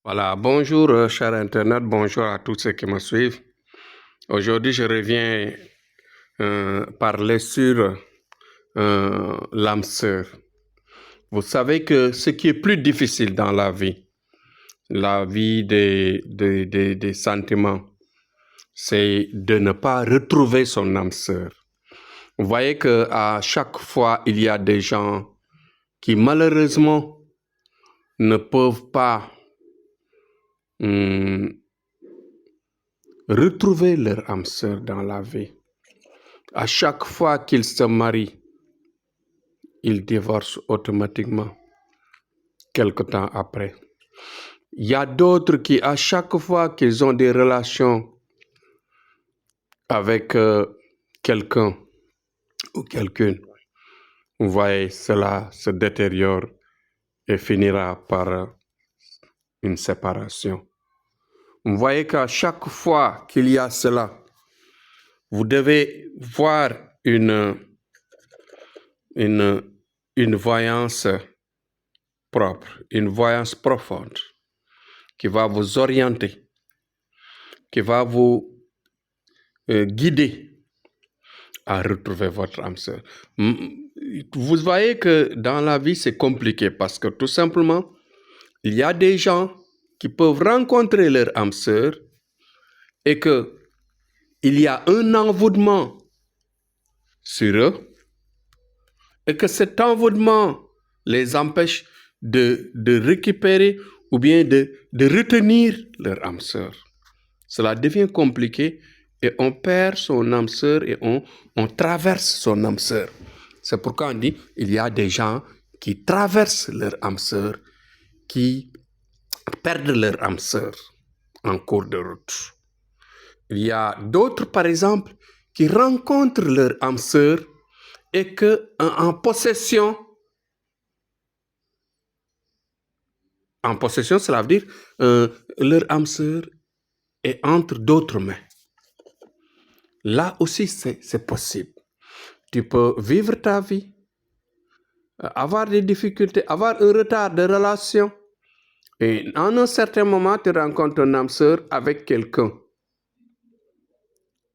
Voilà, bonjour chers internautes, bonjour à tous ceux qui me suivent. Aujourd'hui, je reviens parler sur l'âme sœur. Vous savez que ce qui est plus difficile dans la vie des sentiments, c'est de ne pas retrouver son âme sœur. Vous voyez qu'à chaque fois, il y a des gens qui malheureusement ne peuvent pas retrouver leur âme sœur dans la vie. À chaque fois qu'ils se marient, ils divorcent automatiquement quelque temps après. Il y a d'autres qui, à chaque fois qu'ils ont des relations avec quelqu'un ou quelqu'une, vous voyez, cela se détériore et finira par une séparation. Vous voyez qu'à chaque fois qu'il y a cela, vous devez voir une voyance propre, une voyance profonde qui va vous orienter, qui va vous guider à retrouver votre âme sœur. Vous voyez que dans la vie, c'est compliqué parce que tout simplement, il y a des gens qui peuvent rencontrer leur âme sœur et qu'il y a un envoûtement sur eux et que cet envoûtement les empêche de récupérer ou bien de retenir leur âme sœur. Cela devient compliqué et on perd son âme sœur et on traverse son âme sœur. C'est pourquoi on dit il y a des gens qui traversent leur âme sœur, qui perdent leur âme sœur en cours de route. Il y a d'autres, par exemple, qui rencontrent leur âme sœur et que en possession, cela veut dire leur âme sœur est entre d'autres mains. Là aussi, c'est possible. Tu peux vivre ta vie, avoir des difficultés, avoir un retard de relation. Et en un certain moment, tu rencontres une âme sœur avec quelqu'un.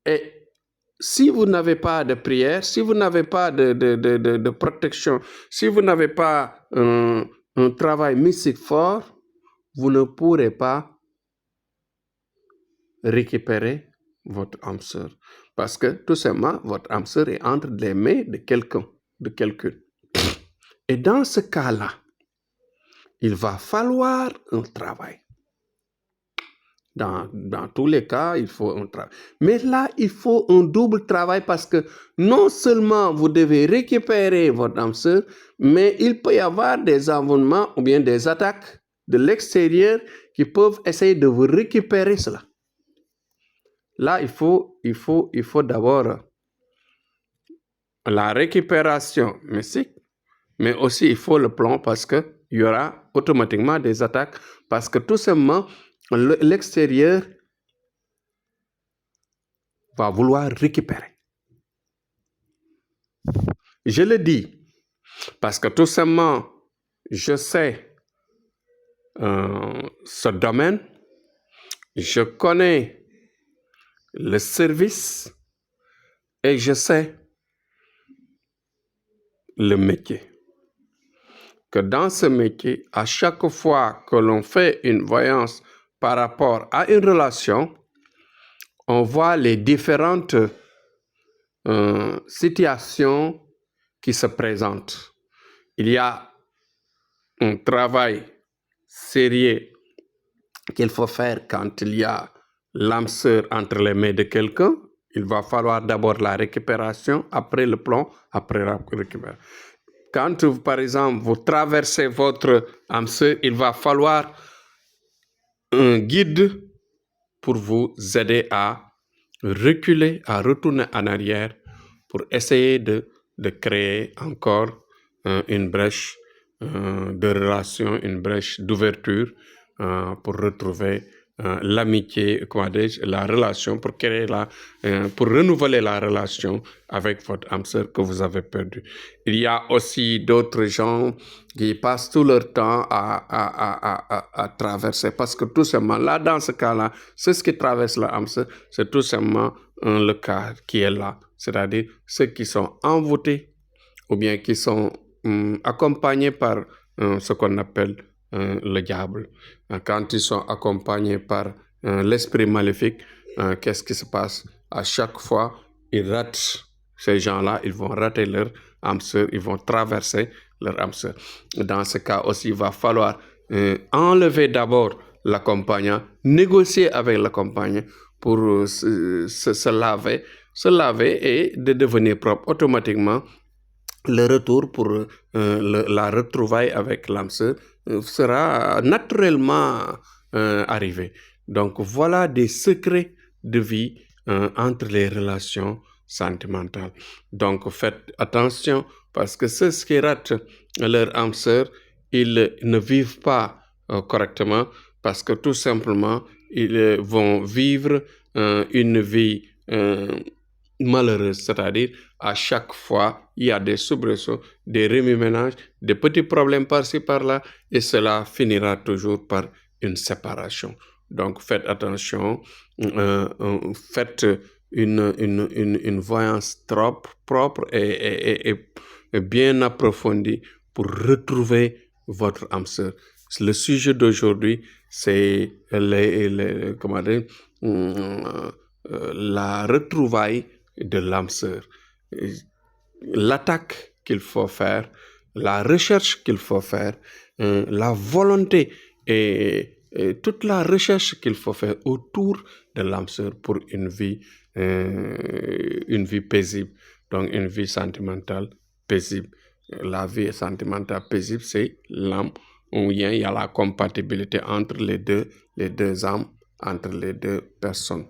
Et si vous n'avez pas de prière, si vous n'avez pas de protection, si vous n'avez pas un travail mystique fort, vous ne pourrez pas récupérer votre âme sœur. Parce que tout simplement, votre âme sœur est entre les mains de quelqu'un, de quelqu'une. Et dans ce cas-là, il va falloir un travail. Dans tous les cas, il faut un travail. Mais là, il faut un double travail parce que non seulement vous devez récupérer votre âme sœur, mais il peut y avoir des envoûtements ou bien des attaques de l'extérieur qui peuvent essayer de vous récupérer cela. Là, il faut d'abord la récupération mystique, mais aussi il faut le plan parce qu'il y aura automatiquement des attaques parce que tout simplement, l'extérieur va vouloir récupérer. Je le dis parce que tout simplement, je sais ce domaine, je connais le service et je sais le métier. Que dans ce métier, à chaque fois que l'on fait une voyance par rapport à une relation, on voit les différentes situations qui se présentent. Il y a un travail sérieux qu'il faut faire quand il y a l'âme sœur entre les mains de quelqu'un. Il va falloir d'abord la récupération, après le plan, après la récupération. Quand, par exemple, vous traversez votre âme sœur, il va falloir un guide pour vous aider à reculer, à retourner en arrière pour essayer de créer encore une brèche de relation, une brèche d'ouverture pour retrouver l'amitié, comment dirais-je, la relation, pour créer pour renouveler la relation avec votre âme sœur que vous avez perdue. Il y a aussi d'autres gens qui passent tout leur temps à traverser, parce que tout simplement, là, dans ce cas-là, c'est ce qui traverse la âme sœur, c'est tout simplement le cas qui est là, c'est-à-dire ceux qui sont envoûtés ou bien qui sont accompagnés par ce qu'on appelle le diable. Quand ils sont accompagnés par l'esprit maléfique, qu'est-ce qui se passe? À chaque fois, ils ratent. Ces gens-là, ils vont rater leur âme sœur, ils vont traverser leur âme sœur. Dans ce cas aussi, il va falloir enlever d'abord l'accompagnant, négocier avec l'accompagnant pour se laver et de devenir propre automatiquement. Le retour pour la retrouvaille avec l'âme sœur sera naturellement arrivé. Donc voilà des secrets de vie entre les relations sentimentales. Donc faites attention, parce que ceux qui ratent leur âme sœur, ils ne vivent pas correctement, parce que tout simplement, ils vont vivre une vie malheureuse, c'est-à-dire à chaque fois, il y a des soubresauts, des remue-ménages, des petits problèmes par-ci, par-là, et cela finira toujours par une séparation. Donc faites attention, faites une voyance propre et bien approfondie pour retrouver votre âme sœur. Le sujet d'aujourd'hui, c'est la retrouvaille de l'âme sœur. L'attaque qu'il faut faire, la recherche qu'il faut faire, la volonté et toute la recherche qu'il faut faire autour de l'âme sœur pour une vie paisible, donc une vie sentimentale paisible. La vie sentimentale paisible, c'est l'âme où il y a la compatibilité entre les deux âmes, entre les deux personnes,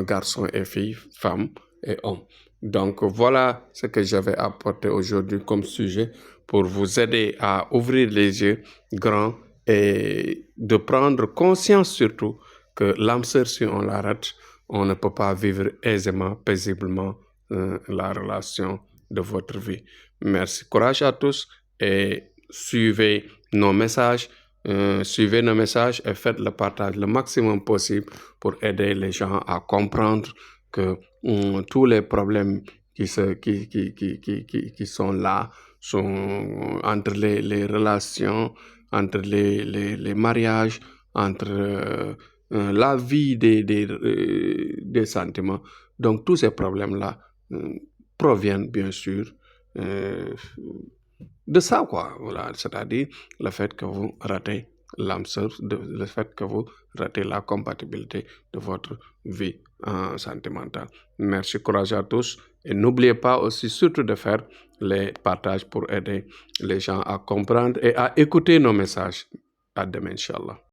garçon et fille, femme et homme. Donc voilà ce que j'avais apporté aujourd'hui comme sujet pour vous aider à ouvrir les yeux grands et de prendre conscience surtout que l'âme sœur, si on la rate, on ne peut pas vivre aisément, paisiblement la relation de votre vie. Merci. Courage à tous et suivez nos messages. Suivez nos messages et faites le partage le maximum possible pour aider les gens à comprendre que tous les problèmes qui sont là sont entre les relations, entre les mariages, entre la vie des sentiments. Donc tous ces problèmes-là proviennent bien sûr de ça, quoi. Voilà, c'est-à-dire le fait que vous ratez l'âme sœur, le fait que vous ratez la compatibilité de votre vie sentimentale. Merci, courage à tous. Et n'oubliez pas aussi surtout de faire les partages pour aider les gens à comprendre et à écouter nos messages. À demain, Inch'Allah.